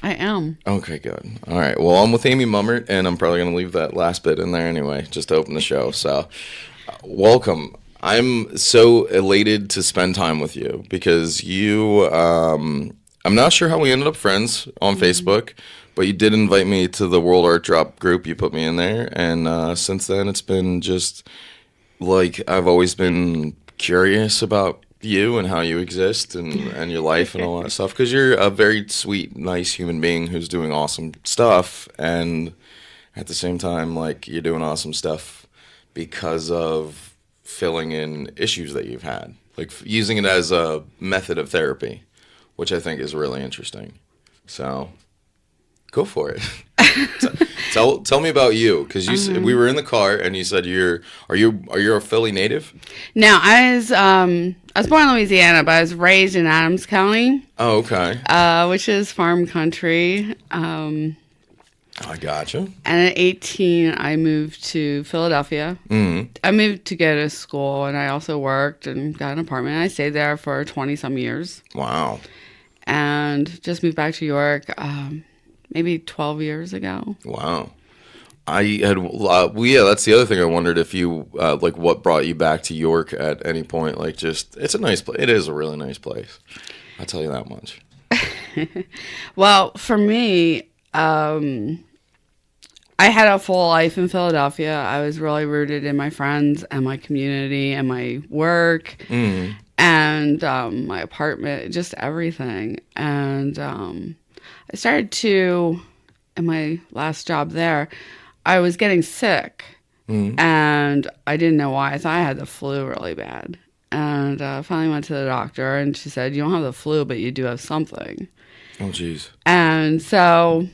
I am. Okay, good. All right. Well, I'm with Amy Mummert, and I'm probably going to leave that last bit in there anyway, just to open the show. So, welcome. I'm so elated to spend time with you because I'm not sure how we ended up friends on Mm. Facebook, but you did invite me to the World Art Drop group. You put me in there, and since then, it's been just like I've always been curious about you and how you exist and your life and all that stuff because you're a very sweet, nice human being who's doing awesome stuff, and at the same time, like you're doing awesome stuff because of filling in issues that you've had, like using it as a method of therapy, which I think is really interesting. So go for it. Tell me about you because we Um, were in the car and you said are you a Philly native? Now, I was born in Louisiana, but I was raised in Adams County, Oh, okay. which is farm country. I gotcha. And at 18, I moved to Philadelphia. Mm. I moved to go to school, and I also worked and got an apartment. I stayed there for 20 some years, Wow. and just moved back to York maybe 12 years ago. Wow. I had well, yeah. That's the other thing I wondered if you like what brought you back to York at any point. Like, just it's a nice place. It is a really nice place. I'll tell you that much. Well, for me, I had a full life in Philadelphia. I was really rooted in my friends and my community and my work Mm. and my apartment, just everything. And I started to, in my last job there, I was getting sick Mm. and I didn't know why. I thought I had the flu really bad. And finally went to the doctor and she said, "You don't have the flu, but you do have something." Oh, jeez. And so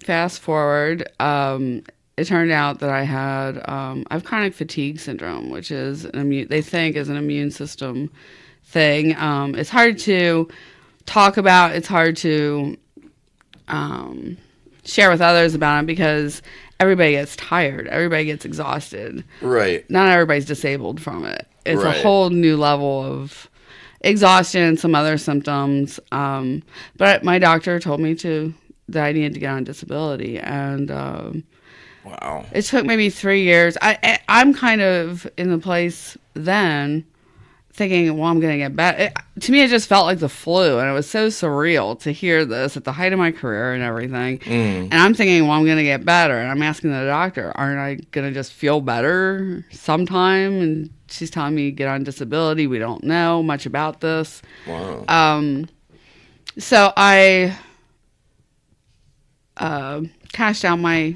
fast forward, it turned out that I have chronic fatigue syndrome, which is they think is an immune system thing. It's hard to talk about. It's hard to share with others about it because everybody gets tired. Everybody gets exhausted. Right. Not everybody's disabled from it. It's a Right. whole new level of exhaustion and some other symptoms. But my doctor told me that I needed to get on disability, and Wow. it took maybe 3 years. I'm kind of in the place then thinking, well, I'm going to get better. To me, it just felt like the flu, and it was so surreal to hear this at the height of my career and everything. Mm. And I'm thinking, well, I'm going to get better. And I'm asking the doctor, aren't I going to just feel better sometime? And she's telling me get on disability. We don't know much about this. Wow. So I cashed out my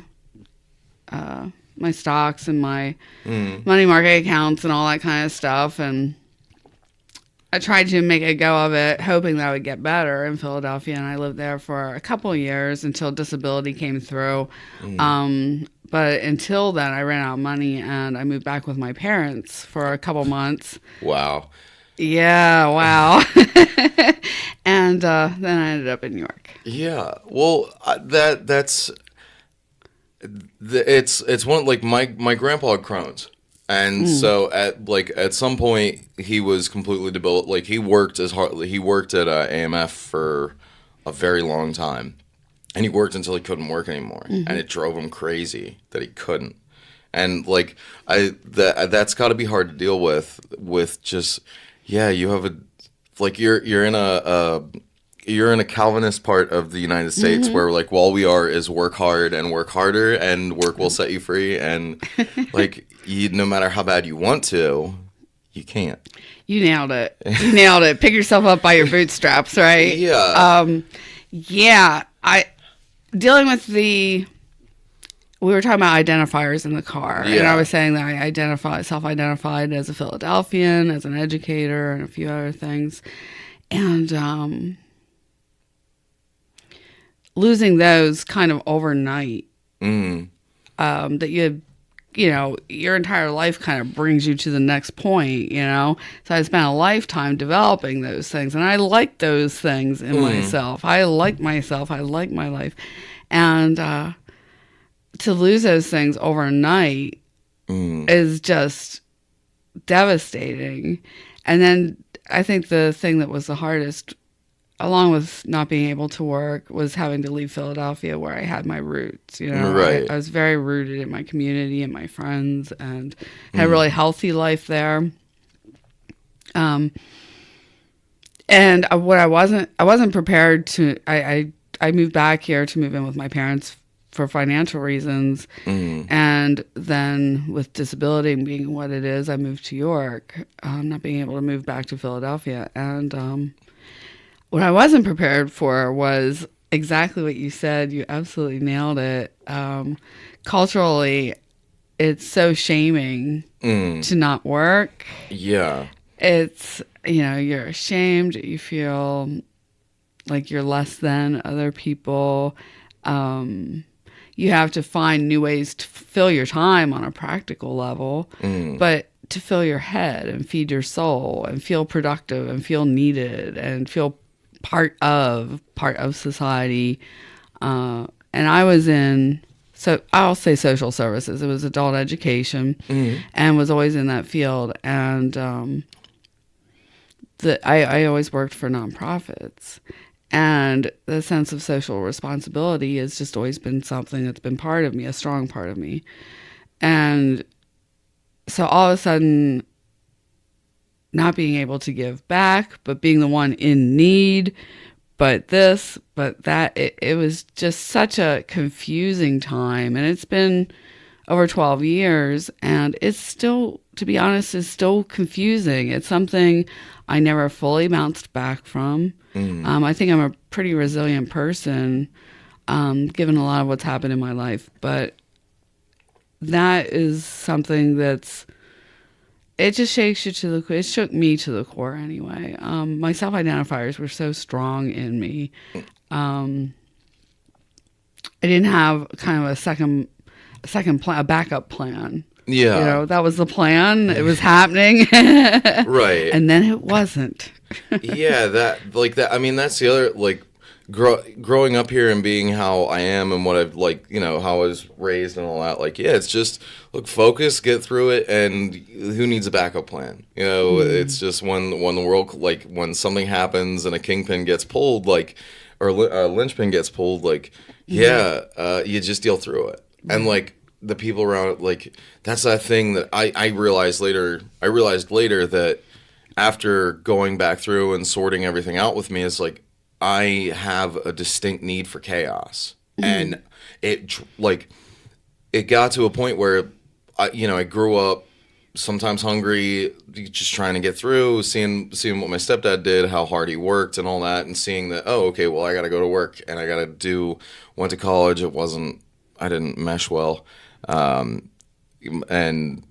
stocks and my Mm. money market accounts and all that kind of stuff, and I tried to make a go of it, hoping that I would get better in Philadelphia, and I lived there for a couple of years until disability came through. But until then, I ran out of money, and I moved back with my parents for a couple months. Wow. Yeah, wow. And then I ended up in New York. Yeah. Well, it's one like my grandpa had Crohn's. And so at some point he was completely debilitated. Like he worked at AMF for a very long time, and he worked until he couldn't work anymore, and it drove him crazy that he couldn't. And like that's got to be hard to deal with just yeah, you have a like you're in a Calvinist part of the United States where like all we are is work hard and work harder and work will set you free, and like you no matter how bad you want to, you can't. You nailed it. You nailed it. Pick yourself up by your bootstraps, right? Yeah. Yeah. Dealing with we were talking about identifiers in the car, and I Yeah. was saying that I self-identified as a Philadelphian, as an educator, and a few other things, and losing those kind of overnight, Mm. that your entire life kind of brings you to the next point. So I spent a lifetime developing those things, and I like those things in myself. I like myself. I like my life. And to lose those things overnight is just devastating. And then I think the thing that was the hardest along with not being able to work, was having to leave Philadelphia where I had my roots. You know, Right. I was very rooted in my community and my friends, and had a really healthy life there. And what I wasn't prepared to. I moved back here to move in with my parents for financial reasons, and then with disability being what it is, I moved to York, not being able to move back to Philadelphia. And what I wasn't prepared for was exactly what you said. You absolutely nailed it. Culturally, it's so shaming to not work. Yeah. It's, you're ashamed. You feel like you're less than other people. You have to find new ways to fill your time on a practical level, but to fill your head and feed your soul and feel productive and feel needed and feel part of society. And I was in, so I'll say social services. It was adult education, and was always in that field. And I always worked for nonprofits. And the sense of social responsibility has just always been something that's been part of me, a strong part of me. And so all of a sudden, not being able to give back, but being the one in need, but this, but that, it was just such a confusing time. And it's been over 12 years, and it's still, to be honest, is still confusing. It's something I never fully bounced back from. I think I'm a pretty resilient person, given a lot of what's happened in my life. But that is something it just shakes you to the core. It shook me to the core anyway. My self-identifiers were so strong in me. I didn't have kind of a second plan, a backup plan. Yeah. That was the plan. It was happening. Right. And then it wasn't. Yeah, that. I mean, that's the other, growing up here and being how I am and what I've, how I was raised and all that. It's just, focus, get through it, and who needs a backup plan? It's just when the world, when something happens and a kingpin gets pulled, or a linchpin gets pulled, you just deal through it. And, the people around, that's that thing that I realized later. I realized later that after going back through and sorting everything out with me, it's I have a distinct need for chaos. And it got to a point where I grew up sometimes hungry, just trying to get through, seeing what my stepdad did, how hard he worked and all that, and seeing that, oh, okay, well, I got to go to work and I got to went to college. I didn't mesh well. And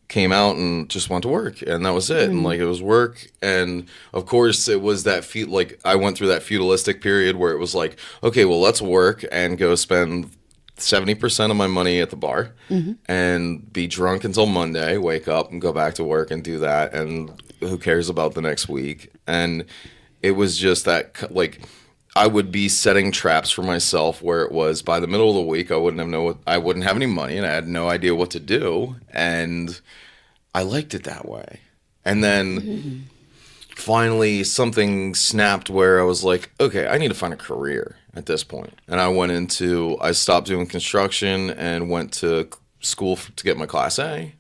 came out and just went to work, and that was it. And it was work, and of course it was that I went through that feudalistic period where it was okay, well, let's work and go spend 70% of my money at the bar and be drunk until Monday, wake up and go back to work and do that, and who cares about the next week? And it was just that I would be setting traps for myself where it was by the middle of the week I wouldn't have any money and I had no idea what to do, and I liked it that way. And then finally something snapped where I was okay, I need to find a career at this point. And I stopped doing construction and went to school to get my Class A.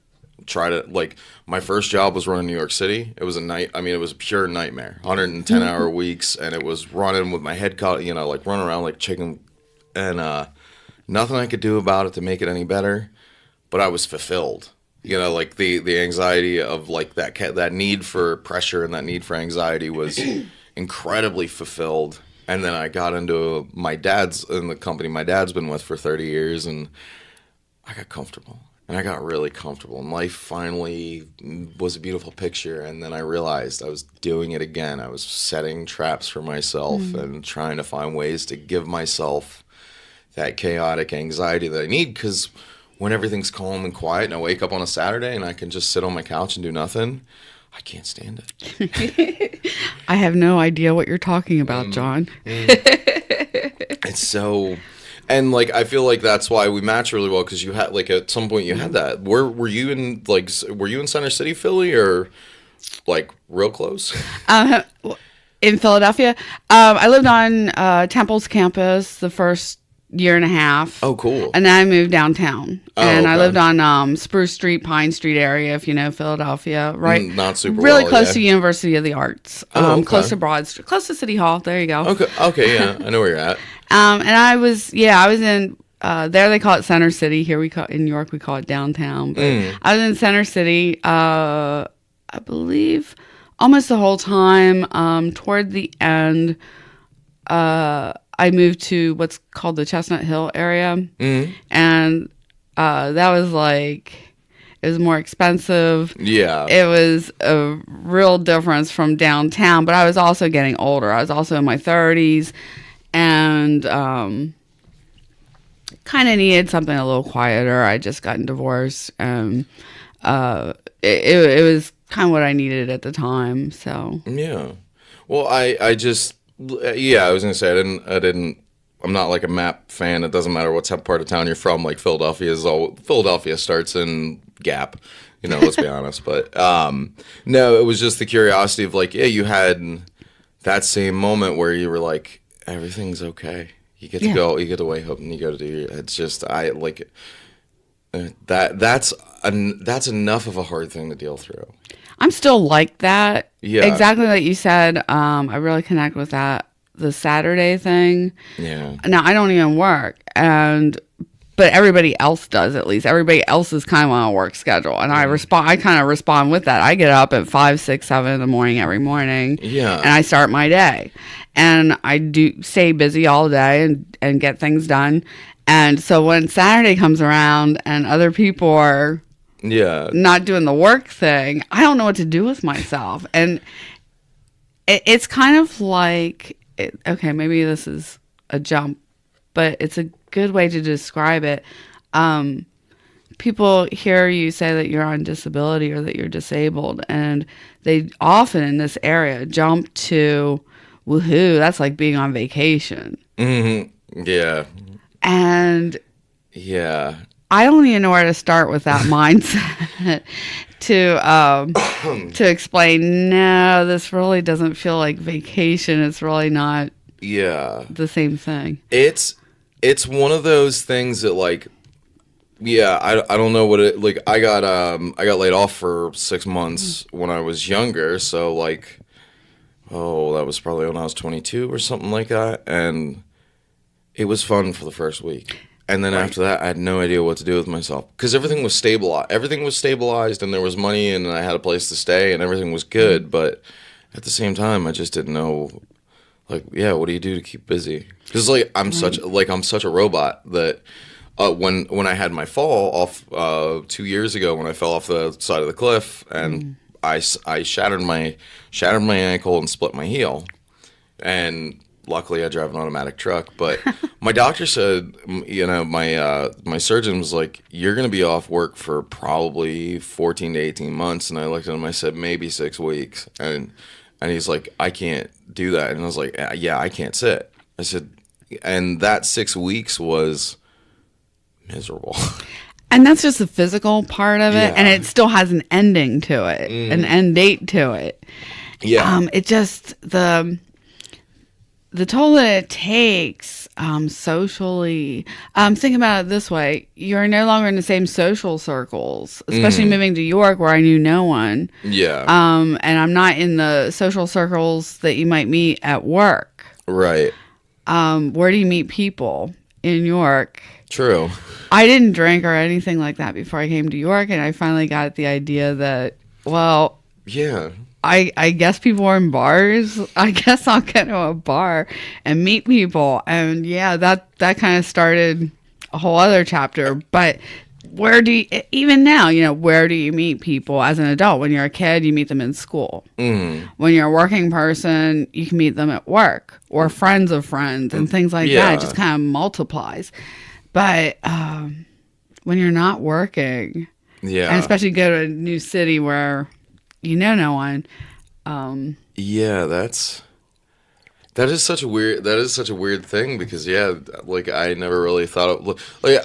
Tried it. My first job was running New York City. It was it was a pure nightmare. 110-hour weeks, and it was running with my head caught, running around like chicken, and nothing I could do about it to make it any better. But I was fulfilled. The anxiety of that need for pressure and that need for anxiety was incredibly fulfilled. And then I got into the company my dad's been with for 30 years, and I got comfortable. And I got really comfortable, and life finally was a beautiful picture. And then I realized I was doing it again. I was setting traps for myself and trying to find ways to give myself that chaotic anxiety that I need. Because when everything's calm and quiet and I wake up on a Saturday and I can just sit on my couch and do nothing, I can't stand it. I have no idea what you're talking about, John. It's so... And I feel like that's why we match really well, because you had at some point you had that. Were you in Center City, Philly, or real close? In Philadelphia, I lived on Temple's campus the first year and a half. Oh, cool. And then I moved downtown. And okay. I lived on Spruce Street, Pine Street area, if you know Philadelphia, right? Not super really well, close yeah. to University of the Arts. Okay. Close to Broad Street, close to City Hall. There you go. Okay, yeah, I know where you're at. And I was in there. They call it Center City. Here in New York we call it downtown. But I was in Center City. I believe almost the whole time. Toward the end, I moved to what's called the Chestnut Hill area, and that was like, it was more expensive. Yeah. It was a real difference from downtown, but I was also getting older. I was also in my 30s, and kind of needed something a little quieter. I just gotten divorced, and it was kind of what I needed at the time. So yeah. Well, I was gonna say I'm not like a map fan. It doesn't matter what part of town you're from. Like Philadelphia starts in Gap, let's be honest. But no, it was just the curiosity of like, yeah, you had that same moment where you were like, everything's okay. You get to go, you get to wake up and you go to do it's just, I like that's enough of a hard thing to deal through. I'm still like that. Yeah. Exactly like you said. I really connect with that. The Saturday thing. Yeah. Now, I don't even work, but everybody else does, at least. Everybody else is kind of on a work schedule. And I kind of respond with that. I get up at 5, 6, 7 in the morning every morning. Yeah. And I start my day. And I do stay busy all day and get things done. And so when Saturday comes around and other people are not doing the work thing, I don't know what to do with myself. And it's kind of like, okay, maybe this is a jump, but it's a good way to describe it. People hear you say that you're on disability or that you're disabled, and they often in this area jump to, woohoo, that's like being on vacation. Mm-hmm. Yeah. And yeah, I don't even know where to start with that mindset to explain, no, this really doesn't feel like vacation. It's really not the same thing. It's one of those things that like, I don't know what it, like, I got laid off for 6 months when I was younger. So like, that was probably when I was 22 or something like that. And it was fun for the first week. And then after that, I had no idea what to do with myself because everything was stabilized. Everything was stabilized, and there was money, and I had a place to stay, and everything was good. But at the same time, I just didn't know, like, what do you do to keep busy? Because like I'm such a robot that when I had my fall off 2 years ago, when I fell off the side of the cliff, and I shattered my ankle and split my heel, and luckily, I drive an automatic truck, but my doctor said, my surgeon was like, you're going to be off work for probably 14 to 18 months. And I looked at him, I said, maybe 6 weeks. And he's like, I can't do that. And I was like, yeah, I can't sit. I said, and that 6 weeks was miserable. And that's just the physical part of it. And it still has an ending to it, an end date to it. Yeah. It just, the toll that it takes socially. Think about it this way. You're no longer in the same social circles, especially moving to York where I knew no one. Yeah. And I'm not in the social circles that you might meet at work. Right. Where do you meet people in York? True. I didn't drink or anything like that before I came to York, and I finally got the idea that, well... Yeah. I guess people are in bars. I guess I'll get to a bar and meet people. And that kind of started a whole other chapter. But even now, where do you meet people as an adult? When you're a kid, you meet them in school. When you're a working person, you can meet them at work or friends of friends and things like that. It just kind of multiplies. But when you're not working, and especially go to a new city where... no one. That is such a weird thing because like I never really thought of like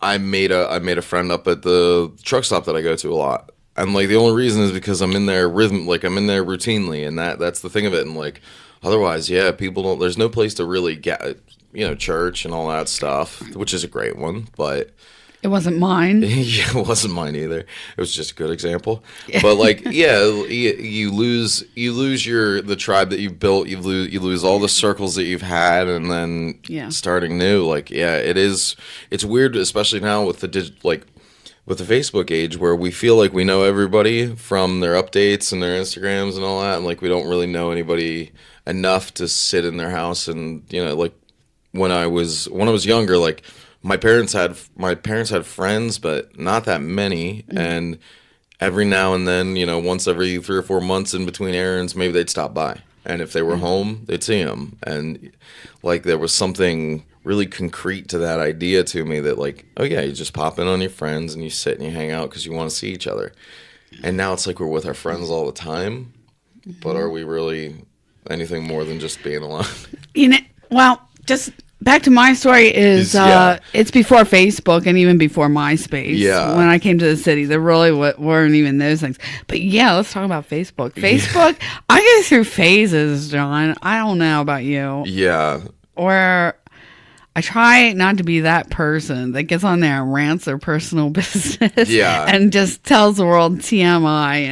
I made a friend up at the truck stop that I go to a lot, and like the only reason is because I'm in there rhythm, like I'm in there routinely, and that's the thing of it. And like otherwise, yeah, people don't. There's no place to really get, church and all that stuff, which is a great one, but. It wasn't mine. Yeah, it wasn't mine either. It was just a good example. But like, yeah, you lose the tribe that you've built. You lose all the circles that you've had, and then starting new. Like, yeah, it's weird, especially now with with the Facebook age, where we feel like we know everybody from their updates and their Instagrams and all that, and like we don't really know anybody enough to sit in their house. And like when I was younger, like. My parents had friends, but not that many. Mm-hmm. And every now and then, once every 3 or 4 months in between errands, maybe they'd stop by. And if they were home, they'd see them. And like there was something really concrete to that idea to me that like, oh yeah, you just pop in on your friends and you sit and you hang out because you want to see each other. And now it's like we're with our friends all the time, but are we really anything more than just being alone? Just. Back to my story is it's before Facebook and even before MySpace. Yeah. When I came to the city, there really weren't even those things. But yeah, let's talk about Facebook. Facebook, I go through phases, John. I don't know about you. Yeah. Or I try not to be that person that gets on there and rants their personal business. Yeah. And just tells the world TMI,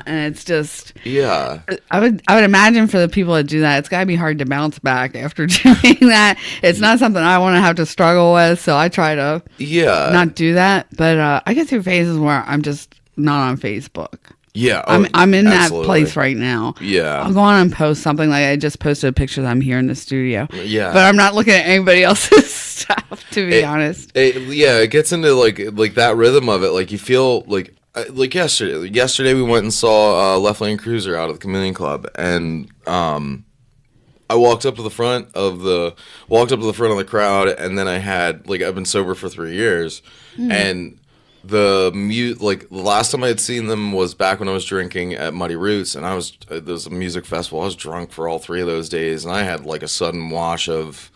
and it's just. Yeah. I would imagine for the people that do that, it's got to be hard to bounce back after doing that. It's not something I want to have to struggle with, so I try to not do that. But I get through phases where I'm just not on Facebook. Yeah, I'm in that place right now. Yeah, I'll go on and post something like I just posted a picture that I'm here in the studio. Yeah, but I'm not looking at anybody else's stuff, to be honest. It gets into like that rhythm of it. Like you feel like yesterday. Yesterday we went and saw Left Lane Cruiser out at the Chameleon Club, and I walked up to the front of the crowd, and then I've been sober for 3 years, and. The last time I had seen them was back when I was drinking at Muddy Roots, and there was a music festival. I was drunk for all 3 of those days, and I had like a sudden wash of,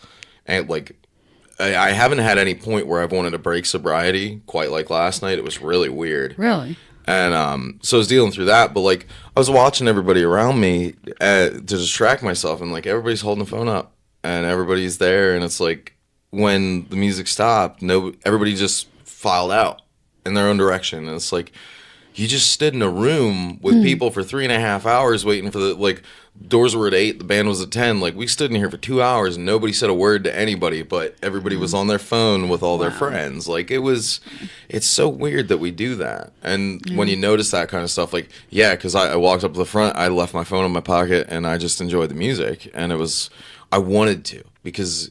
and like I haven't had any point where I've wanted to break sobriety quite like last night. It was really weird. Really. And so I was dealing through that, but like I was watching everybody around me to distract myself, and like everybody's holding the phone up, and everybody's there, and it's like when the music stopped, everybody just filed out in their own direction, and it's like you just stood in a room with people for 3.5 hours waiting for doors were at 8, the band was at 10. Like we stood in here for 2 hours and nobody said a word to anybody, but everybody was on their phone with all their friends. Like it's so weird that we do that. And when you notice that kind of stuff, like because I walked up to the front, I left my phone in my pocket and I just enjoyed the music, and I wanted to, because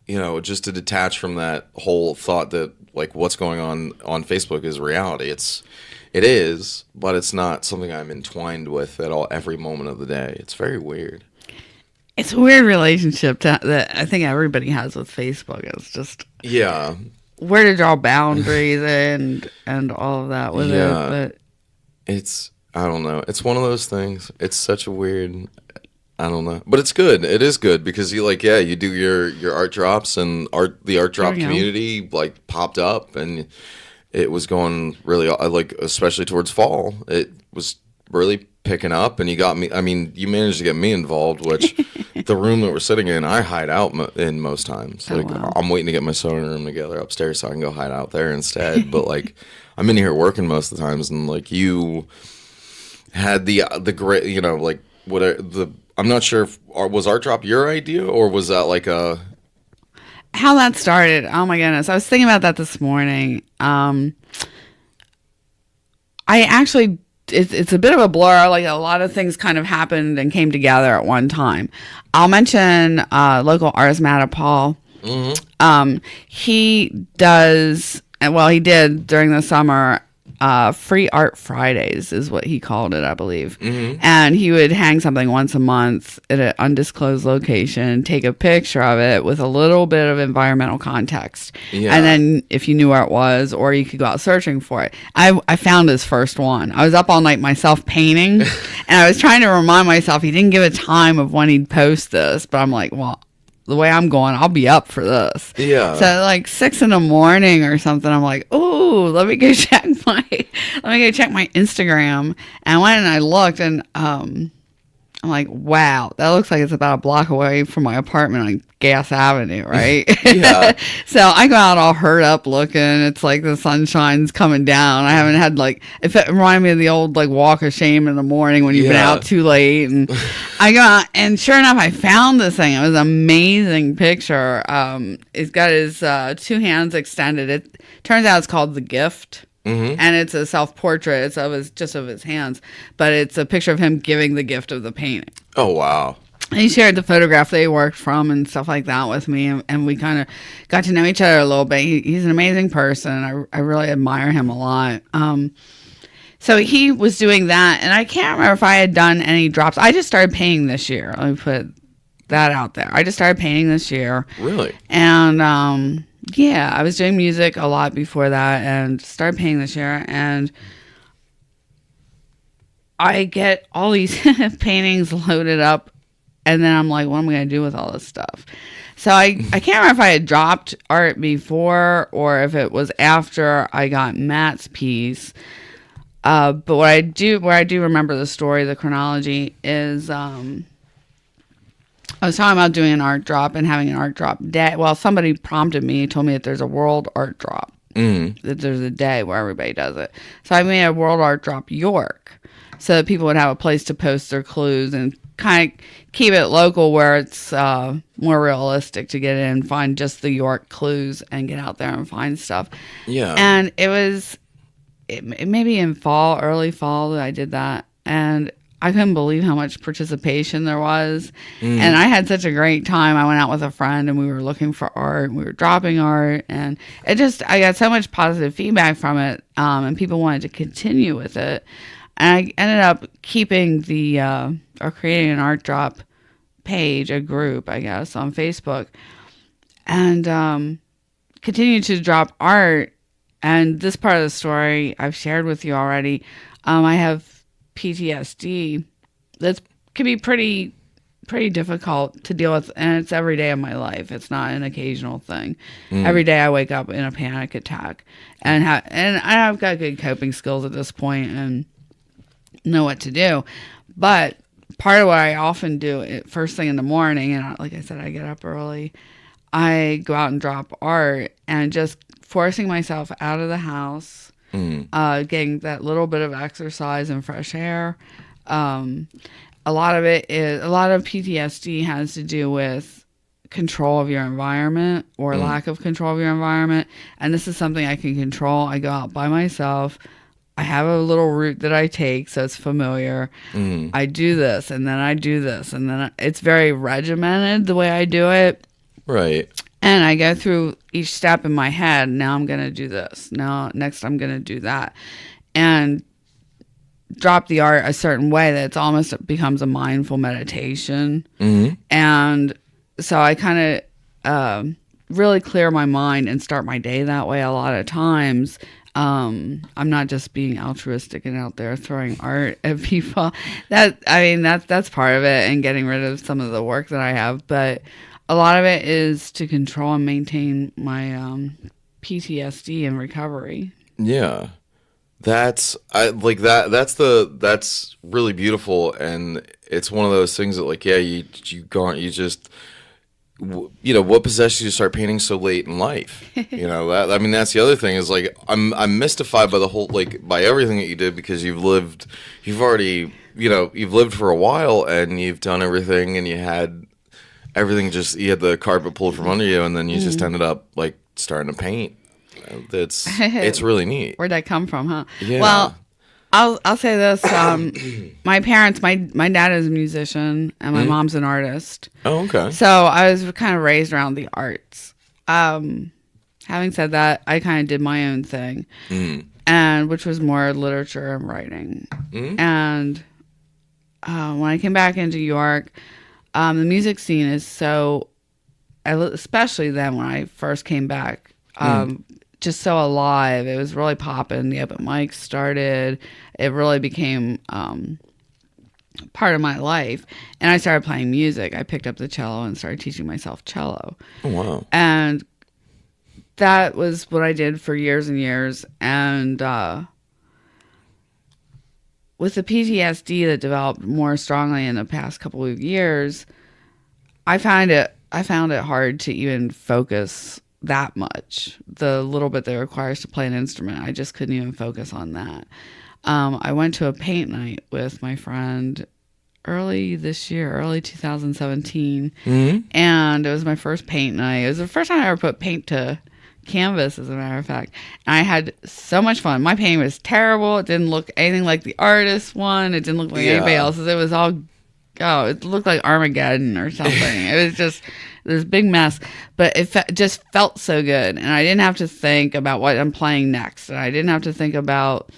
just to detach from that whole thought that like what's going on Facebook is reality. It is, but it's not something I'm entwined with at all every moment of the day. It's very weird. It's a weird relationship that I think everybody has with Facebook. It's just where to draw boundaries and all of that with it. But I don't know. It's one of those things. It's such a weird. I don't know, but it's good. It is good because you do your art drops, and the art drop community like popped up, and it was going really especially towards fall. It was really picking up, and you got me. I mean, you managed to get me involved, which the room that we're sitting in, I hide out in most times. Wow. I'm waiting to get my sewing room together upstairs so I can go hide out there instead. But like, I'm in here working most of the times, and like you had the great, I'm not sure was Art Drop your idea, or was that like a... How that started, oh my goodness. I was thinking about that this morning. I actually, it's a bit of a blur. Like a lot of things kind of happened and came together at one time. I'll mention local artist Matt Paul. Mm-hmm. He did during the summer... Free Art Fridays is what he called it, I believe. Mm-hmm. And he would hang something once a month at an undisclosed location, take a picture of it with a little bit of environmental context. Yeah. And then if you knew where it was, or you could go out searching for it. I found his first one. I was up all night myself painting, and I was trying to remind myself he didn't give a time of when he'd post this, but I'm like, well, the way I'm going, I'll be up for this. Yeah. So like 6 a.m. or something, I'm like, oh, let me go check my Instagram. And I went and I looked, and I'm like, wow, that looks like it's about a block away from my apartment on Gas Avenue, right? Yeah. So I go out all hurt up looking. It's like the sunshine's coming down. I haven't had it reminded me of the old walk of shame in the morning when you've been out too late. And I go out, and sure enough, I found this thing. It was an amazing picture. It's got his 2 hands extended. It turns out it's called The Gift. Mm-hmm. And it's a self-portrait. It's of his hands, but it's a picture of him giving the gift of the painting. Oh, wow. And he shared the photograph that he worked from and stuff like that with me, and we kind of got to know each other a little bit. He's an amazing person. I really admire him a lot. So he was doing that, and I can't remember if I had done any drops. I just started painting this year. Let me put that out there. I just started painting this year. Really? And yeah, I was doing music a lot before that and started painting this year. And I get all these paintings loaded up, and then I'm like, what am I going to do with all this stuff? So I can't remember if I had dropped art before or if it was after I got Matt's piece. But where I do remember the story, the chronology, is I was talking about doing an art drop and having an art drop day. Well, somebody prompted me, told me that there's a world art drop, that there's a day where everybody does it. So I made a world art drop York, so that people would have a place to post their clues and kind of keep it local where it's more realistic to get in and find just the York clues and get out there and find stuff. Yeah. And it may be in early fall that I did that. And I couldn't believe how much participation there was. And I had such a great time. I went out with a friend and we were looking for art and we were dropping art, and I got so much positive feedback from it, and people wanted to continue with it. And I ended up keeping or creating an art drop page, a group, I guess, on Facebook, and continued to drop art. And this part of the story I've shared with you already. I have PTSD that can be pretty difficult to deal with, and it's every day of my life. It's not an occasional thing. Every day I wake up in a panic attack, and I've got good coping skills at this point and know what to do. But part of what I often do first thing in the morning, and like I said, I get up early, I go out and drop art, and just forcing myself out of the house, getting that little bit of exercise and fresh air. A lot of PTSD has to do with control of your environment or lack of control of your environment. And this is something I can control. I go out by myself. I have a little route that I take, so it's familiar. I do this, and then I do this, and then it's very regimented the way I do it. Right. And I go through each step in my head. Now I'm going to do this. Next I'm going to do that. And drop the art a certain way that it's almost becomes a mindful meditation. And so I kind of really clear my mind and start my day that way a lot of times. I'm not just being altruistic and out there throwing art at people. That's part of it, and getting rid of some of the work that I have. But a lot of it is to control and maintain my PTSD and recovery. Yeah. That's really beautiful, and it's one of those things that what possessed you to start painting so late in life? That's the other thing is I'm mystified by the whole by everything that you did, because you've lived for a while and you've done everything, and you had everything, you had the carpet pulled from under you, and then you just ended up starting to paint. It's really neat. Where'd that come from, huh? Yeah. Well, I'll say this. My parents, my dad is a musician and my mom's an artist. Oh, okay. So I was kind of raised around the arts. Having said that, I kind of did my own thing, and which was more literature and writing. And when I came back into York, the music scene is so, especially then when I first came back, just so alive. It was really popping. The open mics started. It really became part of my life. And I started playing music. I picked up the cello and started teaching myself cello. Oh, wow. And that was what I did for years and years. And with the PTSD that developed more strongly in the past couple of years, I found it hard to even focus that much. The little bit that it requires to play an instrument, I just couldn't even focus on that. I went to a paint night with my friend early this year, early 2017, and it was my first paint night. It was the first time I ever put paint to canvas, as a matter of fact. And I had so much fun. My painting was terrible. It didn't look anything like the artist's one. It didn't look like anybody else's. It was all, it looked like Armageddon or something. It was just this big mess, but it just felt so good. And I didn't have to think about what I'm playing next. And I didn't have to think about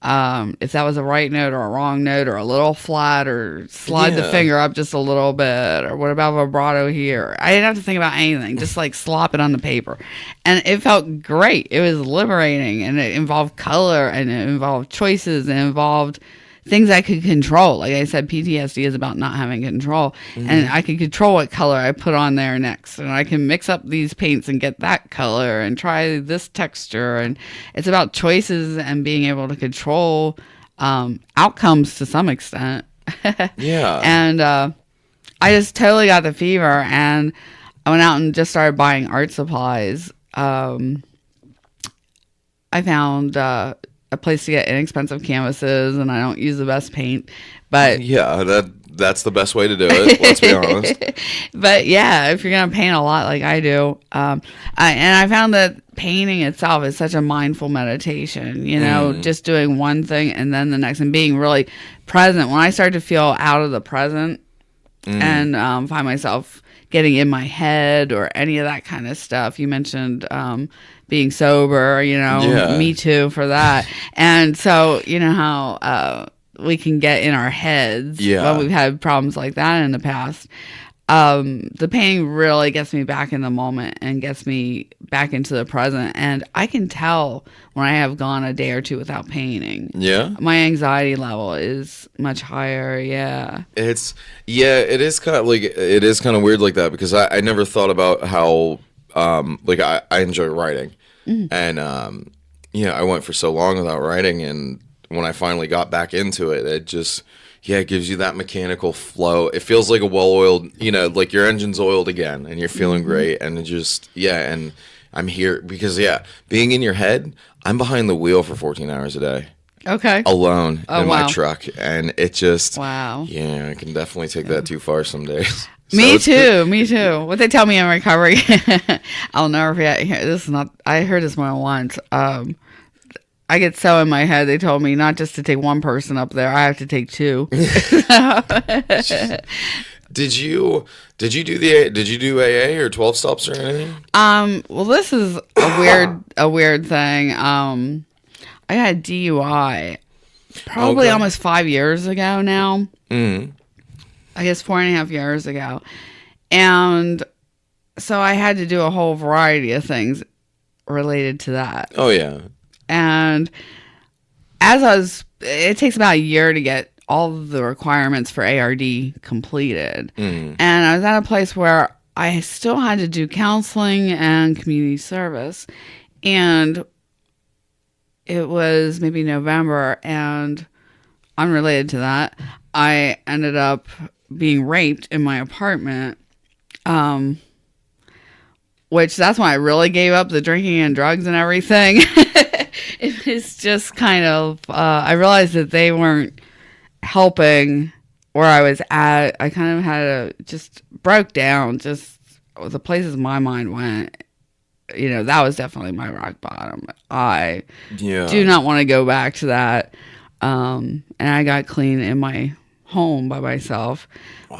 if that was a right note or a wrong note or a little flat or slide the finger up just a little bit or what about vibrato here. I didn't have to think about anything, just like slop it on the paper. And it felt great. It was liberating, and it involved color, and it involved choices, and it involved things I could control. Like I said, PTSD is about not having control. And I could control what color I put on there next. And I can mix up these paints and get that color and try this texture. And it's about choices and being able to control outcomes to some extent. Yeah. And I just totally got the fever. And I went out and just started buying art supplies. I found a place to get inexpensive canvases, and I don't use the best paint, but yeah, that's the best way to do it. Let's be honest. But yeah, if you're gonna paint a lot like I do, I found that painting itself is such a mindful meditation. You know, just doing one thing and then the next, and being really present. When I start to feel out of the present and find myself getting in my head or any of that kind of stuff, you mentioned being sober, you know, me too for that. And so, you know how we can get in our heads when we've had problems like that in the past. The painting really gets me back in the moment and gets me back into the present. And I can tell when I have gone a day or two without painting. Yeah. My anxiety level is much higher. Yeah. It is kind of like, it is kind of weird like that, because I never thought about how, like I enjoy writing. And, you know, I went for so long without writing, and when I finally got back into it, it just, it gives you that mechanical flow. It feels like a well-oiled, you know, like your engine's oiled again, and you're feeling great, and it just, and I'm here because, being in your head, I'm behind the wheel for 14 hours a day. Okay. Alone in my truck, and it just, wow. Yeah, I can definitely take that too far some days. Me too. What they tell me in recovery, I'll never forget. This is not. I heard this more than once. I get so in my head. They told me not just to take one person up there. I have to take two. Did you do AA or 12 steps or anything? Well, this is a weird thing. I got a DUI probably almost 5 years ago now. I guess 4.5 years ago. And so I had to do a whole variety of things related to that. Oh, yeah. And it takes about a year to get all of the requirements for ARD completed. And I was at a place where I still had to do counseling and community service. And it was maybe November, and unrelated to that, I ended up being raped in my apartment, which that's when I really gave up the drinking and drugs and everything. It was just kind of, I realized that they weren't helping where I was at. I kind of just broke down, just the places my mind went. You know, that was definitely my rock bottom. I do not want to go back to that. And I got clean in my home by myself,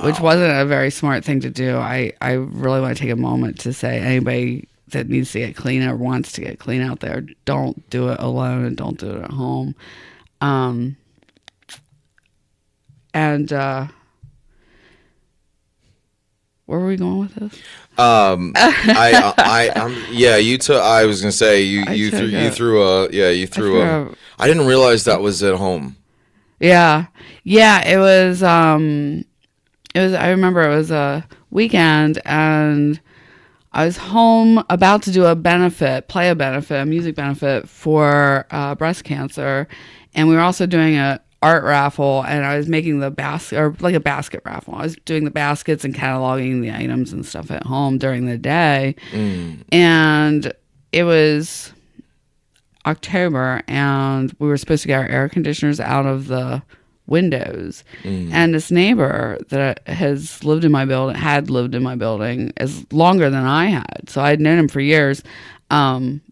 which wasn't a very smart thing to do. I really want to take a moment to say, anybody that needs to get clean or wants to get clean out there, don't do it alone and don't do it at home. Where were we going with this? I was gonna say you threw a. I didn't realize that was at home. Yeah. Yeah, it was I remember it was a weekend and I was home about to do a music benefit for breast cancer, and we were also doing a art raffle, and I was making the basket, or like a basket raffle. I was doing the baskets and cataloging the items and stuff at home during the day, and it was October, and we were supposed to get our air conditioners out of the windows, and this neighbor that has lived in my building as longer than I had, so I'd known him for years.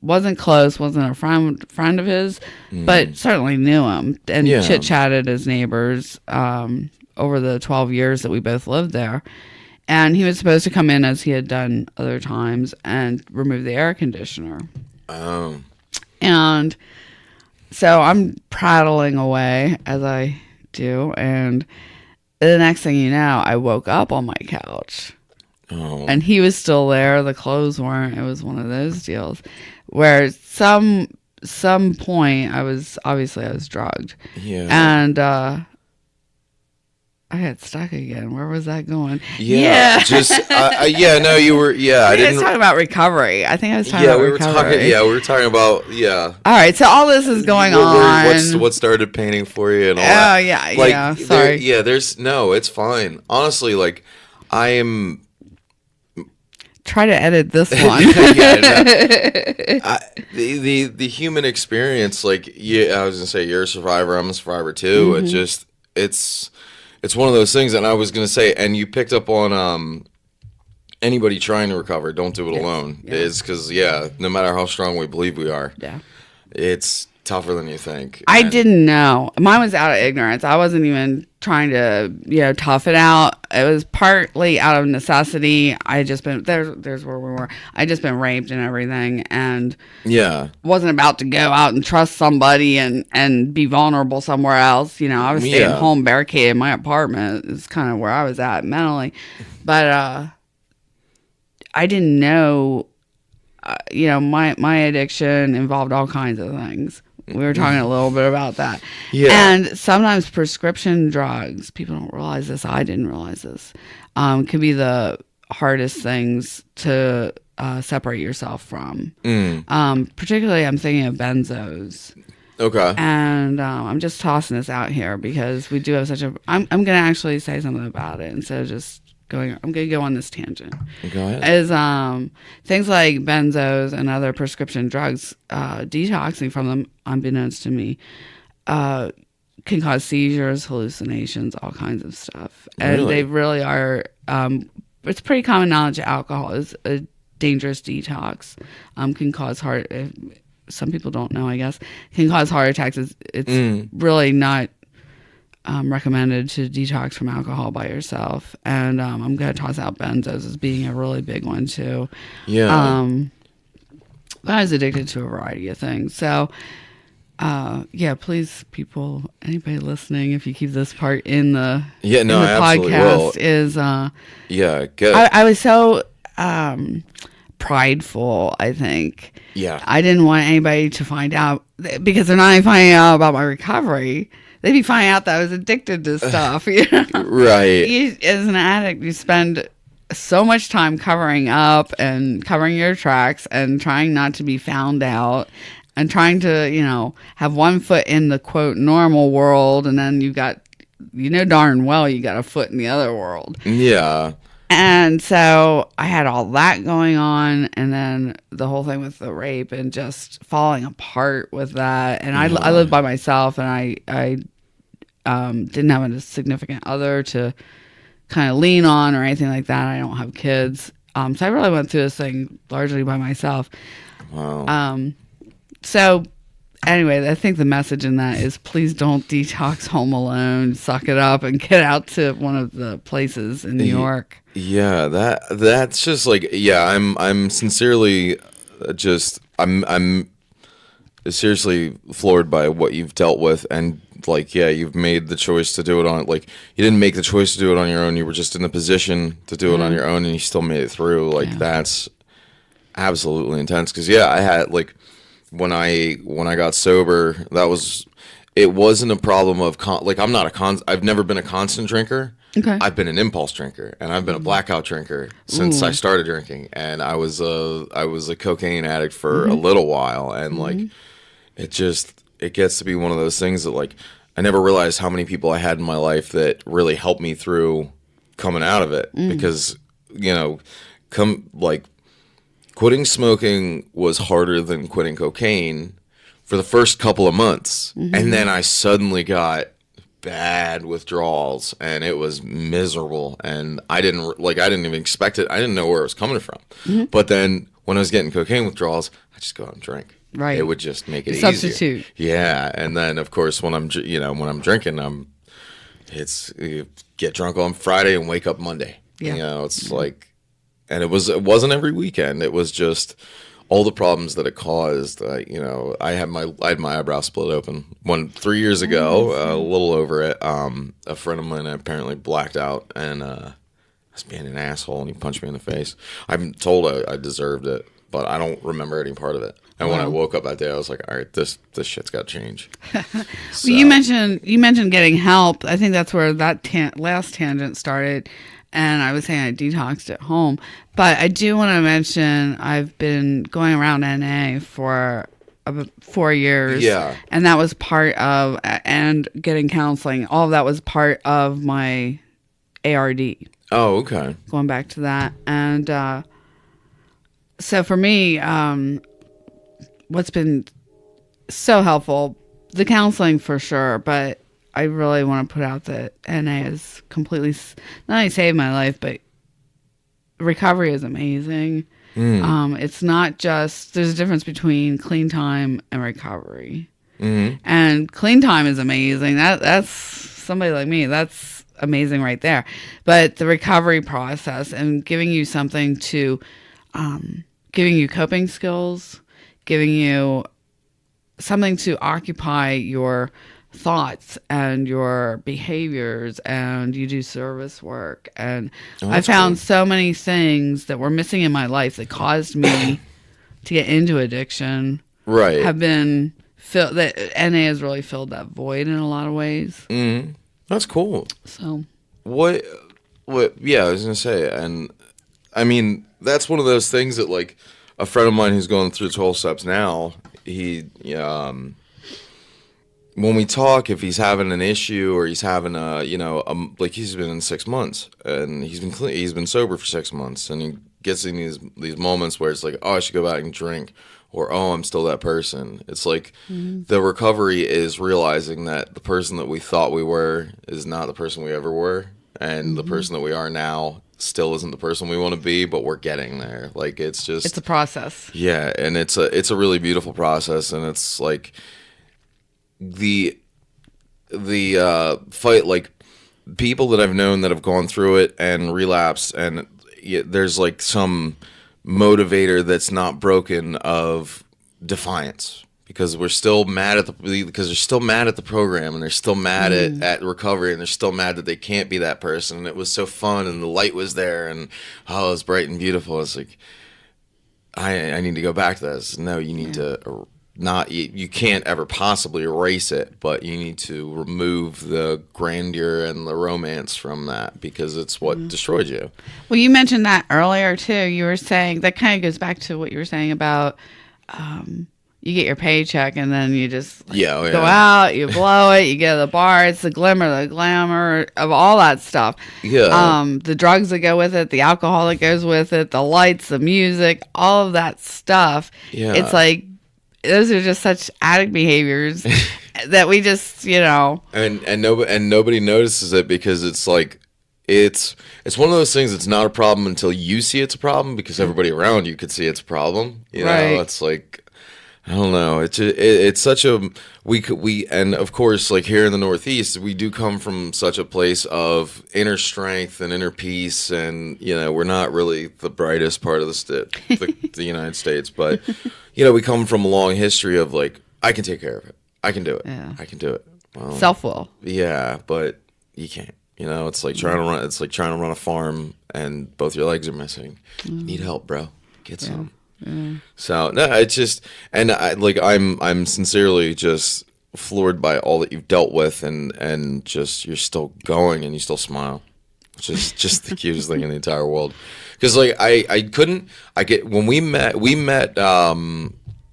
Wasn't close, wasn't a friend of his, but certainly knew him and chit chatted as neighbors over the 12 years that we both lived there. And he was supposed to come in, as he had done other times, and remove the air conditioner. Oh. And so I'm prattling away as I do, and the next thing you know, I woke up on my couch. Oh. And he was still there. The clothes weren't. It was one of those deals where some point I was drugged. Yeah. And I got stuck again. Where was that going? Yeah. Just no, you were. Yeah, I was talking about recovery. I think I was talking about recovery. We were talking about. All right. So all this is going on. What started painting for you and all that? Oh yeah. Sorry. It's fine. Honestly, like I am. Try to edit this one. The human experience, like I was gonna say, you're a survivor. I'm a survivor too. It's one of those things, and I was gonna say, and you picked up on anybody trying to recover, don't do it alone. Yeah. It's because no matter how strong we believe we are, it's tougher than you think. I didn't know. Mine was out of ignorance. I wasn't even trying to, tough it out. It was partly out of necessity. I had just been there's where we were. I just been raped and everything, and wasn't about to go out and trust somebody and be vulnerable somewhere else. I was staying home, barricaded in my apartment. It's kind of where I was at mentally, but I didn't know. My addiction involved all kinds of things. We were talking a little bit about that. Yeah. And sometimes prescription drugs, people don't realize this, I didn't realize this, can be the hardest things to separate yourself from. Particularly, I'm thinking of benzos. Okay. And I'm just tossing this out here because we do have I'm going to actually say something about it instead of just I'm going to go on this tangent. Go ahead. Is things like benzos and other prescription drugs, detoxing from them, unbeknownst to me, can cause seizures, hallucinations, all kinds of stuff. And they really are, it's pretty common knowledge that alcohol is a dangerous detox, can cause some people don't know, I guess, can cause heart attacks. It's really not recommended to detox from alcohol by yourself, and I'm going to toss out benzos as being a really big one too. I was addicted to a variety of things, so please, people, anybody listening, if you keep this part in the podcast, is good. I was so prideful, I think. I didn't want anybody to find out, because they're not even finding out about my recovery. They'd be finding out that I was addicted to stuff. Right. As an addict, you spend so much time covering up and covering your tracks and trying not to be found out and trying to, have one foot in the, quote, normal world, and then you got, darn well you got a foot in the other world. Yeah. And so I had all that going on, and then the whole thing with the rape and just falling apart with that. And I lived by myself, and I didn't have a significant other to kind of lean on or anything like that. I don't have kids. So I really went through this thing largely by myself. Wow. So anyway, I think the message in that is please don't detox home alone. Suck it up and get out to one of the places in New York. Yeah, that's just like, I'm sincerely just I'm seriously floored by what you've dealt with, and like, you've made the choice to do it on, like, you didn't make the choice to do it on your own. You were just in the position to do it on your own, and you still made it through. Like, that's absolutely intense. Because I had, like, when I got sober, it wasn't a problem of like I've never been a constant drinker. Okay. I've been an impulse drinker, and I've been a blackout drinker since I started drinking. And I was a cocaine addict for a little while, and like it gets to be one of those things that like I never realized how many people I had in my life that really helped me through coming out of it, because quitting smoking was harder than quitting cocaine for the first couple of months. And then I suddenly got bad withdrawals, and it was miserable, and I didn't even expect it. I didn't know where it was coming from. But then when I was getting cocaine withdrawals, I just go out and drink. Right. It would just make it Substitute. easier. Yeah. And then of course when I'm drinking, you get drunk on Friday and wake up Monday. Yeah. It's like, and it wasn't every weekend. It was just all the problems that it caused. I had my eyebrow split open 3 years ago, a little over it. A friend of mine apparently blacked out and was being an asshole, and he punched me in the face. I'm told I deserved it, but I don't remember any part of it. And when I woke up that day, I was like, all right, this shit's got to change. So. You mentioned getting help. I think that's where that last tangent started. And I was saying I detoxed at home. But I do want to mention I've been going around NA for about 4 years. Yeah. And that was part of, and getting counseling, all of that was part of my ARD. Oh, okay. Going back to that. And so for me, what's been so helpful, the counseling for sure, but I really want to put out that NA has completely not only saved my life, but recovery is amazing. It's not just, there's a difference between clean time and recovery. And clean time is amazing. That's somebody like me, that's amazing right there. But the recovery process and giving you something to, giving you coping skills, giving you something to occupy your thoughts and your behaviors, and you do service work. And I found cool. so many things that were missing in my life that caused me to get into addiction. Right. Have been filled, that NA has really filled that void in a lot of ways. That's cool. So what yeah, I was gonna say, and I mean that's one of those things that like a friend of mine who's going through 12 steps now, he when we talk, if he's having an issue or he's having like he's been in 6 months and he's been sober for 6 months, and he gets in these moments where it's like, oh, I should go back and drink, or oh, I'm still that person. It's like the recovery is realizing that the person that we thought we were is not the person we ever were, and the person that we are now still isn't the person we want to be, but we're getting there. Like it's a process. Yeah, and it's a really beautiful process, and it's like the fight, like people that I've known that have gone through it and relapsed, and there's like some motivator that's not broken of defiance, because we're still mad at because they're still mad at the program, and they're still mad at recovery, and they're still mad that they can't be that person, and it was so fun, and the light was there, and oh, it was bright and beautiful. It's like I need to go back to this. No, you need to not, you can't ever possibly erase it, but you need to remove the grandeur and the romance from that, because it's what destroyed you. Well, you mentioned that earlier too. You were saying that kind of goes back to what you were saying about you get your paycheck and then you just go out, you blow it, you go to the bar. It's the glimmer, the glamour of all that stuff. Yeah. The drugs that go with it, the alcohol that goes with it, the lights, the music, all of that stuff. Yeah. It's like, those are just such addict behaviors that we just, and nobody notices it, because it's like it's one of those things that's not a problem until you see it's a problem, because everybody around you could see it's a problem. You know, it's like, I don't know. It's such a we and of course, like here in the Northeast, we do come from such a place of inner strength and inner peace, and we're not really the brightest part of the United States, but we come from a long history of like, I can take care of it, I can do it, I can do it. Well, self-will. Yeah, but you can't. It's like trying to run. It's like trying to run a farm and both your legs are missing. You need help, bro. Get some. So no, it's just, and I'm sincerely just floored by all that you've dealt with, and just you're still going and you still smile, which is just the cutest thing in the entire world. Because like when we met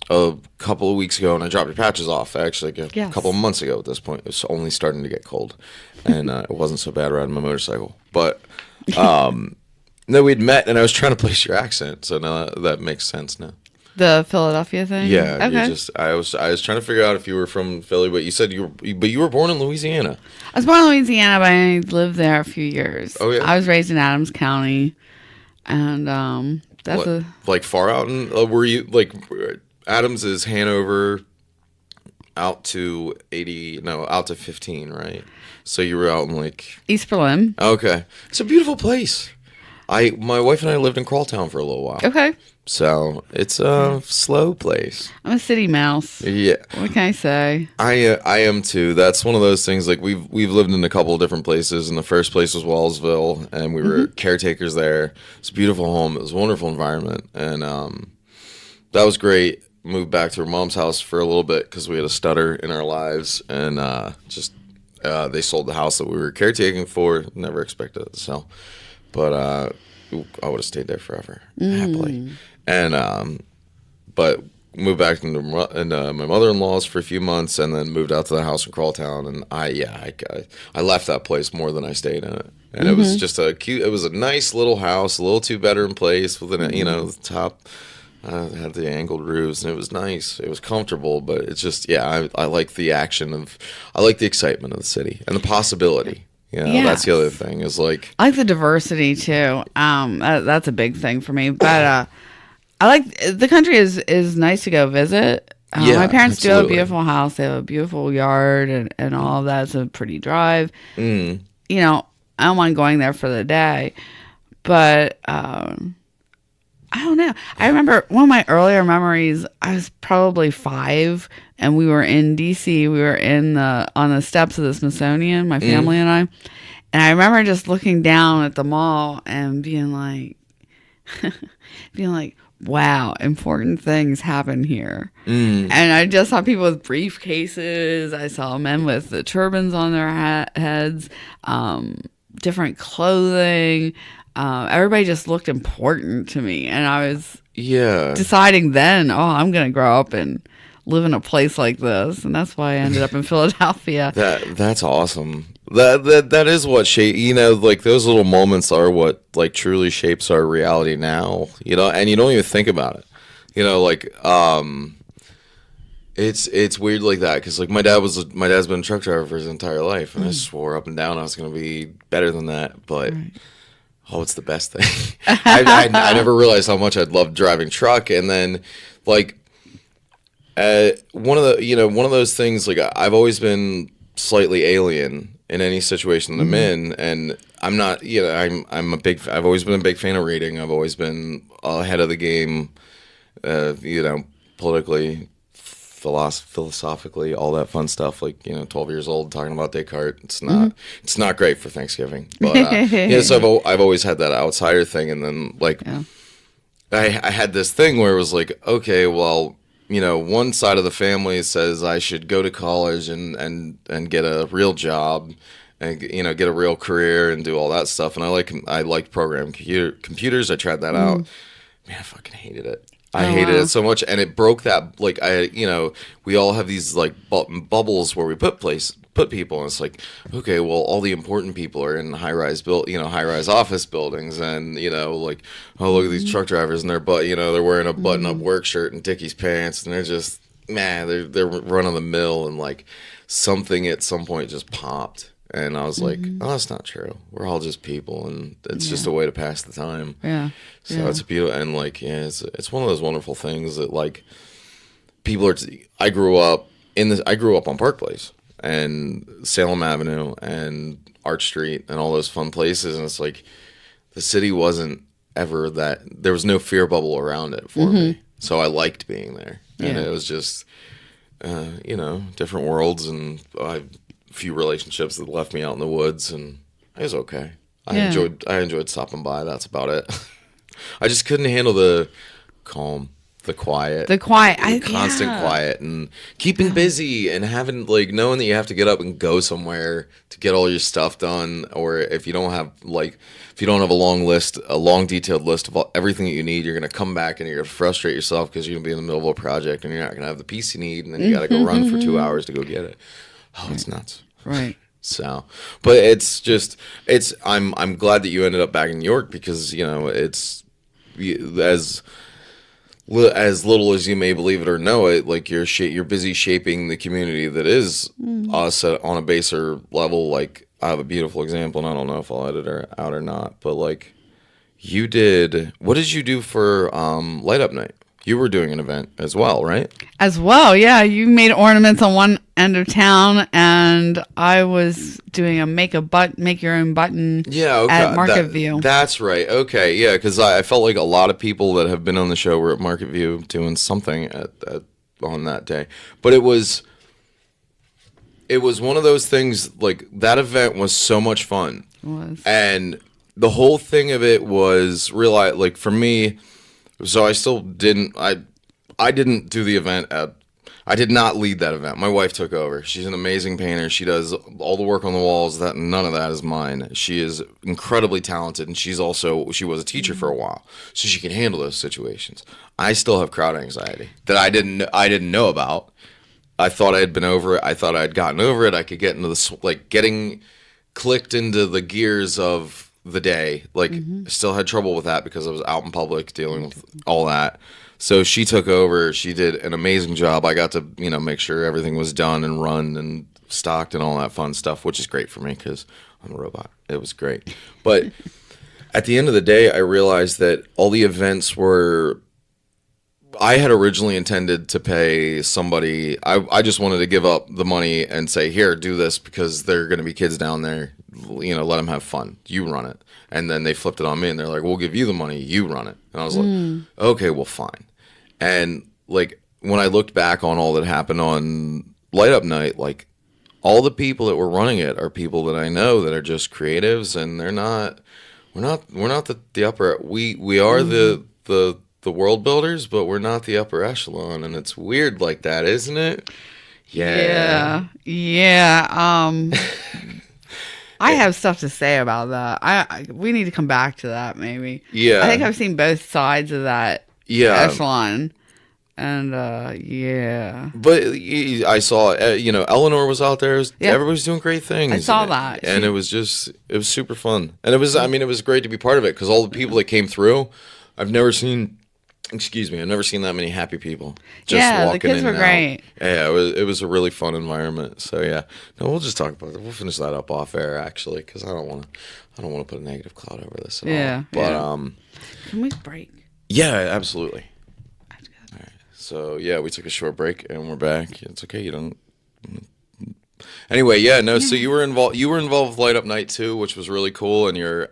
a couple of weeks ago, and I dropped your patches off actually like a couple of months ago. At this point, it was only starting to get cold, and it wasn't so bad riding my motorcycle. But no, we'd met, and I was trying to place your accent, so now that makes sense now. The Philadelphia thing. Yeah, okay. I was trying to figure out if you were from Philly, but you said you were born in Louisiana. I was born in Louisiana, but I lived there a few years. Oh yeah. I was raised in Adams County, and that's like far out. And were you like Adams is Hanover, out to 15, right? So you were out in like East Berlin. Okay, it's a beautiful place. My wife and I lived in Crawltown for a little while. Okay. So it's a slow place. I'm a city mouse. Yeah. What can I say? I am too. That's one of those things. Like we've lived in a couple of different places. And the first place was Wallsville, and we were caretakers there. It's a beautiful home. It was a wonderful environment, and that was great. Moved back to her mom's house for a little bit because we had a stutter in our lives, and they sold the house that we were caretaking for. Never expected it to sell, but I would have stayed there forever happily. And but moved back into my mother-in-law's for a few months, and then moved out to the house in Crawltown. And I left that place more than I stayed in it. And it was just it was a nice little house, a little 2-bedroom place with the top. Had the angled roofs, and it was nice. It was comfortable, but it's just I like the action I like the excitement of the city and the possibility. That's the other thing is like I like the diversity too. That's a big thing for me. But I like the country is nice to go visit. My parents do have a beautiful house. They have a beautiful yard and all of that. It's a pretty drive. I don't mind going there for the day, but I don't know. I remember one of my earlier memories. I was probably 5, and we were in D.C. We were on the steps of the Smithsonian, my family and I. And I remember just looking down at the mall and being like, wow, important things happen here. And I just saw people with briefcases. I saw men with the turbans on their heads, different clothing. Everybody just looked important to me, and I was deciding then, I'm going to grow up and live in a place like this, and that's why I ended up in Philadelphia. That's awesome. That is what like those little moments are what like truly shapes our reality now. And you don't even think about it. Like it's weird like that because like my dad's been a truck driver for his entire life, and I swore up and down I was going to be better than that, but. Right. Oh, it's the best thing. I never realized how much I'd love driving truck, and then, like, one of those things. Like, I've always been slightly alien in any situation that I'm in, and I'm not. I've always been a big fan of reading. I've always been ahead of the game. Politically, philosophically, all that fun stuff. Like 12 years old talking about Descartes. It's not great for Thanksgiving, but so I've always had that outsider thing, and then like I had this thing where it was like, okay, well, one side of the family says I should go to college and get a real job and get a real career and do all that stuff, and I like programming computers. I tried that out. Man, I fucking hated it. I hated it so much, and it broke that. Like we all have these like bubbles where we put people, and it's like, okay, well, all the important people are in high-rise office buildings, and like, oh, look at these truck drivers, and they're wearing a button-up work shirt and Dickies pants, and they're just they're run of the mill, and like something at some point just popped. And I was like, oh, that's not true. We're all just people, and it's just a way to pass the time. Yeah. So it's beautiful, and like, it's one of those wonderful things that like people are. I grew up on Park Place and Salem Avenue and Arch Street and all those fun places, and it's like the city wasn't ever that. There was no fear bubble around it for me, so I liked being there, and it was just different worlds, and few relationships that left me out in the woods, and it was okay. I enjoyed stopping by. That's about it. I just couldn't handle the calm. the quiet. The quiet. Constant quiet and keeping busy and having, like, knowing that you have to get up and go somewhere to get all your stuff done. Or if you don't have, like, if you don't have a long detailed list of everything that you need, you're going to come back and you're going to frustrate yourself because you're going to be in the middle of a project and you're not going to have the piece you need. And then you got to go run for 2 hours to go get it. Oh, it's nuts. Right. So, but I'm glad that you ended up back in New York because, you know, it's as little as you may believe it or know it, like you're busy shaping the community that is us on a baser level. Like, I have a beautiful example, and I don't know if I'll edit her out or not, but like, what did you do for Light Up Night? You were doing an event as well, right? As well, yeah. You made ornaments on one end of town, and I was doing a make your own button at Market View. That's right. Okay, yeah, because I felt like a lot of people that have been on the show were at Market View doing something on that day. But it was one of those things, like, that event was so much fun. It was. And the whole thing of it was really, like, for me... So I still didn't. I didn't do the event. I did not lead that event. My wife took over. She's an amazing painter. She does all the work on the walls. None of that is mine. She is incredibly talented, and she was a teacher for a while, so she can handle those situations. I still have crowd anxiety that I didn't know about. I thought I had been over it. I thought I had gotten over it. I could get into getting clicked into the gears of the day. Like, still had trouble with that because I was out in public dealing with all that. So she took over. She did an amazing job. I got to, make sure everything was done and run and stocked and all that fun stuff, which is great for me because I'm a robot. It was great. But at the end of the day, I realized that all the events were... I had originally intended to pay somebody. I just wanted to give up the money and say, here, do this because there are going to be kids down there. Let them have fun. You run it. And then they flipped it on me and they're like, we'll give you the money. You run it. And I was like, okay, well, fine. And like, when I looked back on all that happened on Light Up Night, like, all the people that were running it are people that I know that are just creatives, and we're not the upper, we are the world builders, but we're not the upper echelon, and it's weird like that, isn't it? Yeah. I have stuff to say about that. We need to come back to that, maybe. Yeah. I think I've seen both sides of that echelon. And, But I saw, Eleanor was out there. Everybody's doing great things. I saw that. And it was super fun. And it was great to be part of it because all the people that came through, I've never seen that many happy people. Just walking the kids in were and great. Out. Yeah, it was a really fun environment. So yeah, no, we'll just talk about it. We'll finish that up off air actually, because I don't want to put a negative cloud over this at all. But can we break? Yeah, absolutely. That's good. All right. So yeah, we took a short break and we're back. It's okay. You don't. Anyway, so you were involved with Light Up Night too, which was really cool, and you're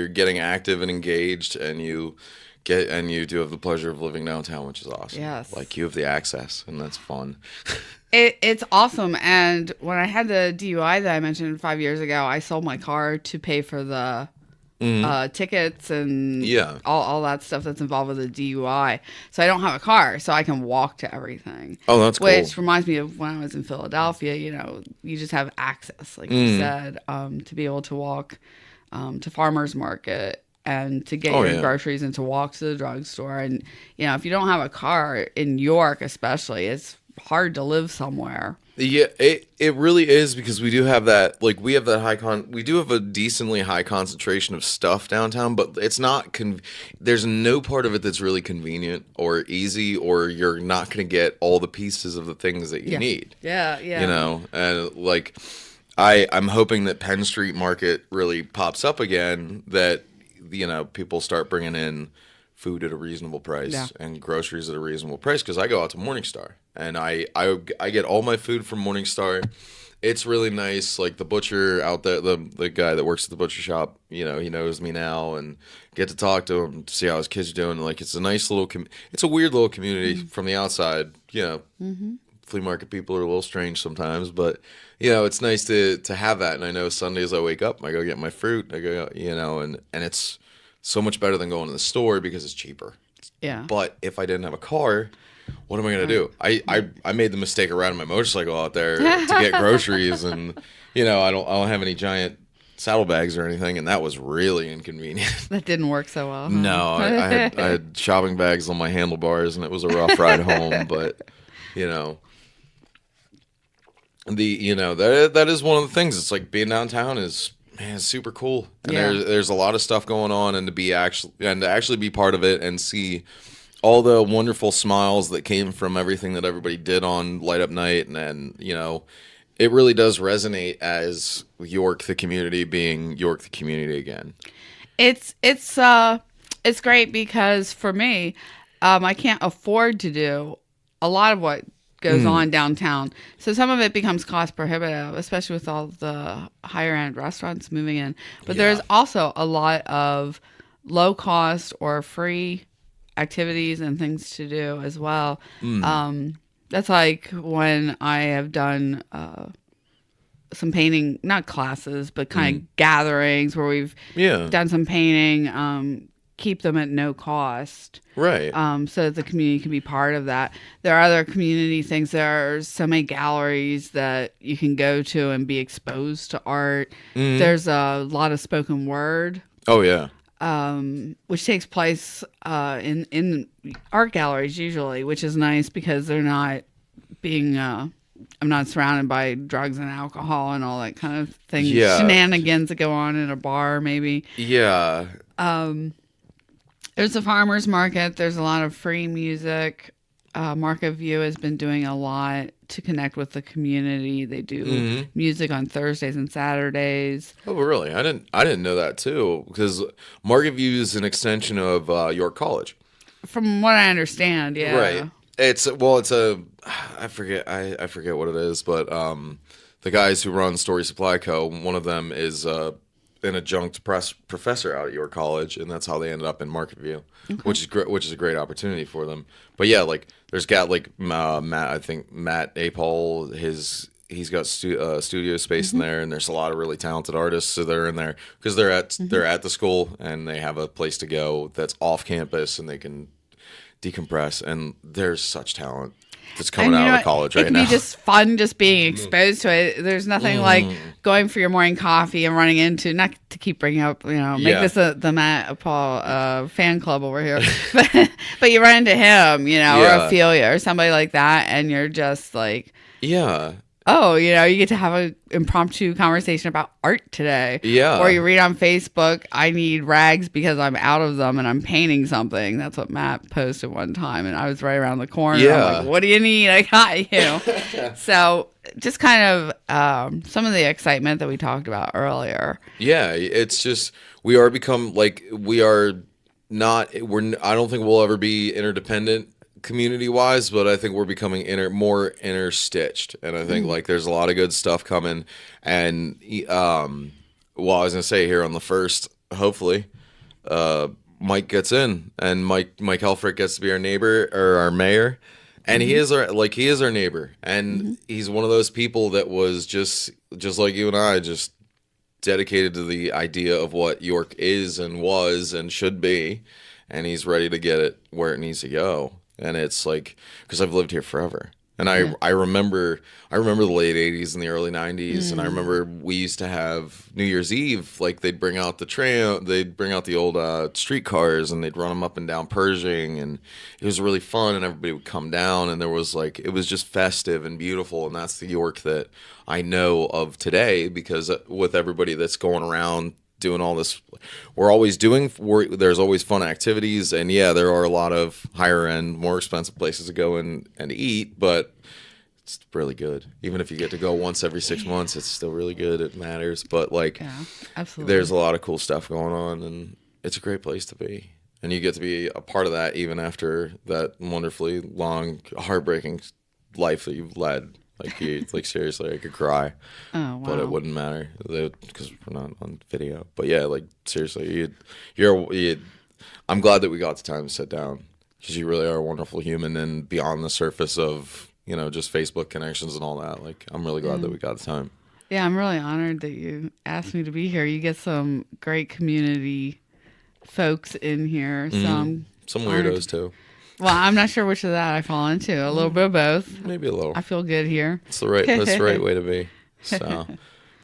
getting active and engaged, and you do have the pleasure of living downtown, which is awesome. Yes. Like, you have the access, and that's fun. It's awesome. And when I had the DUI that I mentioned 5 years ago, I sold my car to pay for the tickets and all that stuff that's involved with the DUI. So I don't have a car, so I can walk to everything. Oh, that's cool. Which reminds me of when I was in Philadelphia, you just have access, like you said, to be able to walk to farmer's market and to get your groceries and to walk to the drugstore. And, if you don't have a car in New York, especially, it's hard to live somewhere. Yeah, it really is, because we do have that, like, we have that we do have a decently high concentration of stuff downtown, but it's not, there's no part of it that's really convenient or easy, or you're not going to get all the pieces of the things that you need. Yeah. And like, I'm hoping that Penn Street Market really pops up again, that, people start bringing in food at a reasonable price and groceries at a reasonable price, because I go out to Morningstar and I get all my food from Morningstar. It's really nice. Like, the butcher out there, the guy that works at the butcher shop, he knows me now, and get to talk to him to see how his kids are doing. Like, it's a nice little it's a weird little community from the outside. Flea market people are a little strange sometimes, but it's nice to have that. And I know Sundays I wake up, I go get my fruit, I go, and it's so much better than going to the store because it's cheaper. It's Yeah. But if I didn't have a car, what am I going to do? I made the mistake of riding my motorcycle out there to get groceries, and I don't have any giant saddlebags or anything, and that was really inconvenient. That didn't work so well. Huh? No, I had shopping bags on my handlebars, and it was a rough ride home. But that is one of the things. It's like being downtown is, man, it's super cool, and there's a lot of stuff going on, and to actually be part of it and see all the wonderful smiles that came from everything that everybody did on Light Up Night, and it really does resonate as York the community being York the community again. It's great because for me, I can't afford to do a lot of what goes on downtown. So some of it becomes cost prohibitive, especially with all the higher end restaurants moving in. But there's also a lot of low cost or free activities and things to do as well. That's like when I have done some painting, not classes, but kind of gatherings where we've done some painting, keep them at no cost. Right. So that the community can be part of that. There are other community things. There are so many galleries that you can go to and be exposed to art. There's a lot of spoken word. Oh, yeah. Which takes place in art galleries usually, which is nice because they're not being I'm not surrounded by drugs and alcohol and all that kind of thing. Yeah. Shenanigans that go on in a bar maybe. Yeah. There's a farmer's market. There's a lot of free music. Market View has been doing a lot to connect with the community. They do music on Thursdays and Saturdays. Oh, really? I didn't know that too, because Market View is an extension of York College. From what I understand, yeah. Right. It's I forget what it is, but the guys who run Story Supply Co., one of them is an adjunct professor out at York College, and that's how they ended up in Market View, which is a great opportunity for them. But yeah, like there's got like Matt, I think Matt Apol, he's got studio space in there, and there's a lot of really talented artists, so they're in there because they're at the school and they have a place to go that's off campus and they can decompress, and there's such talent that's coming out of college right now. It can be just fun just being exposed to it. There's nothing like going for your morning coffee and running into, not to keep bringing up, make this the Matt Paul fan club over here, but you run into him, or Ophelia or somebody like that, and you're just like, oh, you get to have an impromptu conversation about art today. Yeah. Or you read on Facebook, I need rags because I'm out of them and I'm painting something. That's what Matt posted one time. And I was right around the corner. Yeah. I'm like, what do you need? I got you. So just kind of some of the excitement that we talked about earlier. Yeah. It's just, I don't think we'll ever be interdependent community-wise, but I think we're becoming more interstitched, and I think like there's a lot of good stuff coming. And I was gonna say here on the first, hopefully, Mike gets in, and Mike Helfrich gets to be our neighbor or our mayor, and he is our neighbor, and he's one of those people that was just like you and I, just dedicated to the idea of what York is and was and should be, and he's ready to get it where it needs to go. And it's like, because I've lived here forever, and I remember the late '80s and the early '90s, and I remember we used to have New Year's Eve, like they'd bring out the old streetcars, and they'd run them up and down Pershing, and it was really fun, and everybody would come down, and it was just festive and beautiful, and that's the York that I know of today, because with everybody that's going around doing all this, there's always fun activities, and there are a lot of higher end, more expensive places to go and eat, but it's really good. Even if you get to go once every 6 months, it's still really good. It matters, but absolutely, there's a lot of cool stuff going on, and it's a great place to be, and you get to be a part of that even after that wonderfully long, heartbreaking life that you've led. Like seriously, I could cry. Oh, wow. But it wouldn't matter because we're not on video. But yeah, like seriously, I'm glad that we got the time to sit down, because you really are a wonderful human, and beyond the surface of just Facebook connections and all that. Like, I'm really glad that we got the time. Yeah, I'm really honored that you asked me to be here. You get some great community folks in here, so I'm some weirdos too. Well, I'm not sure which of that I fall into. A little bit of both. Maybe a little. I feel good here. That's the right way to be. So,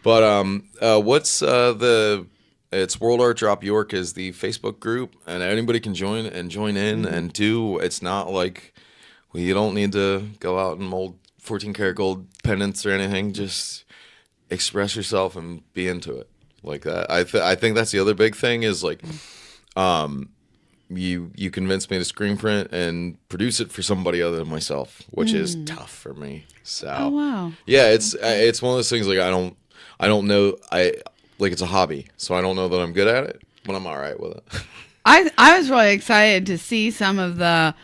but what's it's World Art Drop York is the Facebook group, and anybody can join in and do. It's not like you don't need to go out and mold 14 karat gold pendants or anything. Just express yourself and be into it like that. I think that's the other big thing is like, you convinced me to screen print and produce it for somebody other than myself, which is tough for me. So, oh wow, yeah, it's one of those things like I don't know, like it's a hobby, so I don't know that I'm good at it, but I'm all right with it. I was really excited to see some of the,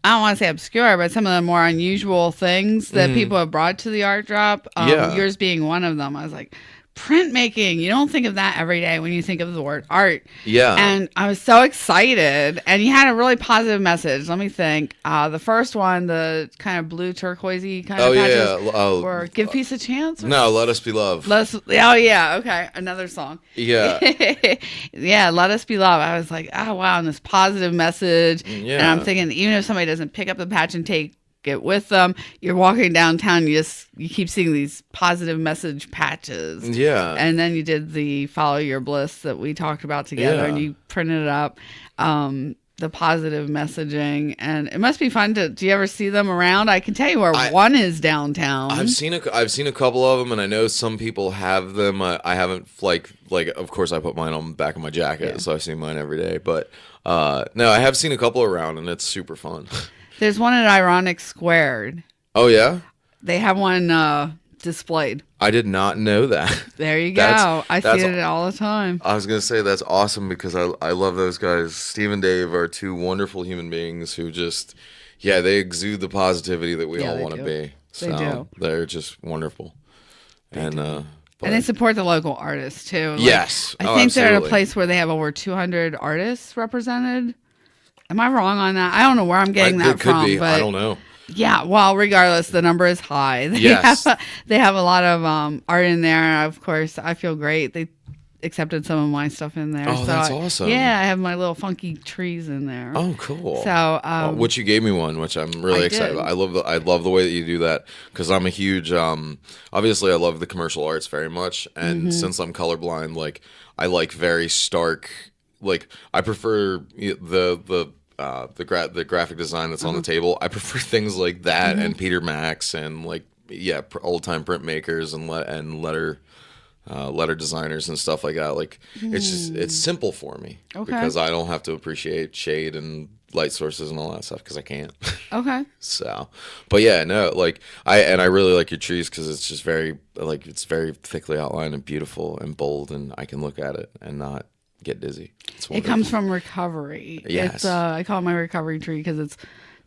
I don't want to say obscure, but some of the more unusual things that people have brought to the art drop. Yours being one of them. I was like, printmaking. You don't think of that every day when you think of the word art. Yeah. And I was so excited. And you had a really positive message. Let me think. The first one, the kind of blue turquoisey kind of patches. Or Give Peace a Chance? No, Let Us Be Love. Oh, yeah. Okay. Another song. Yeah. Yeah, Let Us Be Love. I was like, oh, wow. And this positive message. Yeah. And I'm thinking, even if somebody doesn't pick up the patch and take it with them, you're walking downtown, you keep seeing these positive message patches. Yeah. And then you did the Follow Your Bliss that we talked about together, and you printed it up, the positive messaging, and it must be fun do you ever see them around? I can tell you where one is downtown. I've seen a couple of them, and I know some people have them. I haven't like of course I put mine on the back of my jacket, so I see mine every day, but no, I have seen a couple around, and it's super fun. There's one at Ironic Squared. Oh, yeah? They have one displayed. I did not know that. There you go. I see it all the time. I was going to say that's awesome because I love those guys. Steve and Dave are two wonderful human beings who just, they exude the positivity that we all want to be. So they do. They're just wonderful. And they support the local artists, too. Yes. I think they're at a place where they have over 200 artists represented. Am I wrong on that? I don't know where I'm getting that from. It could be. But I don't know. Yeah. Well, regardless, the number is high. They have a lot of art in there. And of course, I feel great. They accepted some of my stuff in there. Oh, that's awesome. Yeah, I have my little funky trees in there. Oh, cool. So, which you gave me one, which I'm really excited about. I love the way that you do that because I'm a huge. Obviously, I love the commercial arts very much, and since I'm colorblind, like I like very stark. Like I prefer the graphic design that's on the table. I prefer things like that and Peter Max and like old time printmakers and letter designers and stuff like that. Like it's simple for me because I don't have to appreciate shade and light sources and all that stuff because I can't. Okay. So, but yeah, no, like I really like your trees because it's just very it's very thickly outlined and beautiful and bold, and I can look at it and not get dizzy. It comes from recovery. Yes. It's, I call it my recovery tree because it's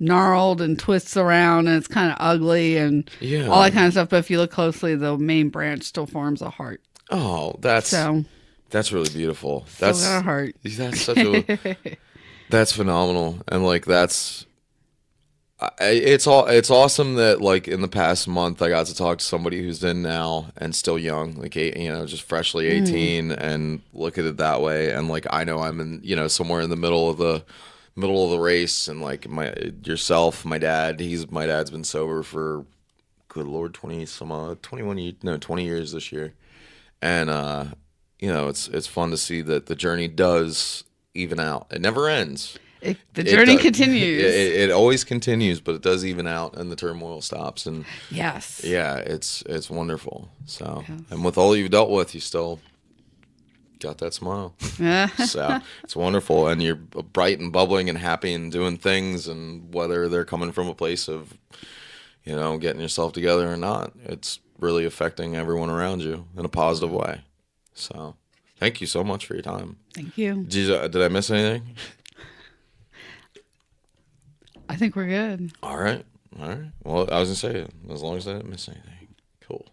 gnarled and twists around and it's kind of ugly and all that kind of stuff. But if you look closely, the main branch still forms a heart. Oh, that's really beautiful. That's got a heart. That's such a that's phenomenal, and like it's awesome that like in the past month I got to talk to somebody who's in now and still young, like just freshly 18, and look at it that way. And like I know I'm in somewhere in the middle of the race, and like my dad's been sober for good Lord 20 years this year, and it's fun to see that the journey does even out. It never ends. The journey continues. It always continues, but it does even out, and the turmoil stops. And yes, it's wonderful. So, and with all you've dealt with, you still got that smile. So it's wonderful, and you're bright and bubbling and happy and doing things, and whether they're coming from a place of getting yourself together or not, it's really affecting everyone around you in a positive way. So, thank you so much for your time. Thank you. Did I miss anything? I think we're good. All right. Well, I was going to say, as long as I didn't miss anything. Cool.